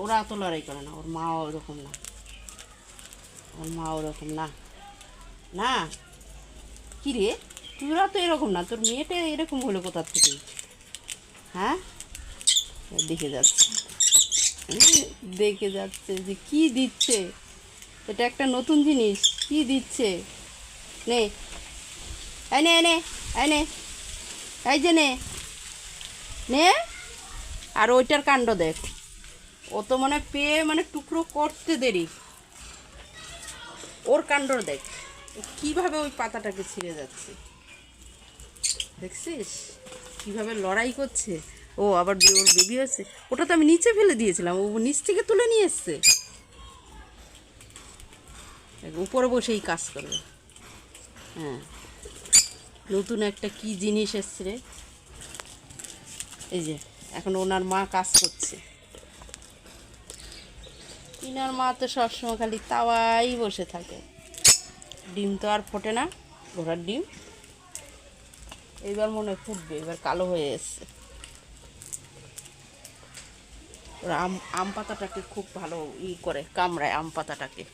ওরা অত লড়াই করে না, ওর মাও ওরকম না, ওর মা ওরকম না। না কি রে, তোরা তো এরকম না, তোর মেয়েটা এরকম হলো কোথার থেকে? হ্যাঁ, দেখে যাচ্ছে, দেখে যাচ্ছে যে কি দিচ্ছে। এটা একটা নতুন জিনিস, কি দিচ্ছে। নে, এই নে, নে, এই নে, এই যে নে, নে। আর ওইটার কাণ্ড দেখ, ও তো মানে পেয়ে মানে টুকরো করতে দেরি, ওর কাণ্ড দেখ, ও কীভাবে ওই পাতাটাকে ছিঁড়ে যাচ্ছে, দেখছিস কীভাবে লড়াই করছে। ও আবার ওর বেবি হচ্ছে, ওটা তো আমি নিচে ফেলে দিয়েছিলাম, ও নিচ থেকে তুলে নিয়ে এসছে, উপরে বসেই কাজ করবে। হ্যাঁ, নতুন একটা কি জিনিস এসছে রে। এই যে এখন ওনার মা কাজ করছে, ইনার মা তো সবসময় খালি তাওয়াই বসে থাকে, ডিম তো আর ফোটে না, ঘোড়ার ডিম। এইবার মনে হয় ফুটবে, এবার কালো হয়ে এসছে। ওরা আম আম পাতাটাকে খুব ভালো করে কামড়ায়, আম পাতাটাকে।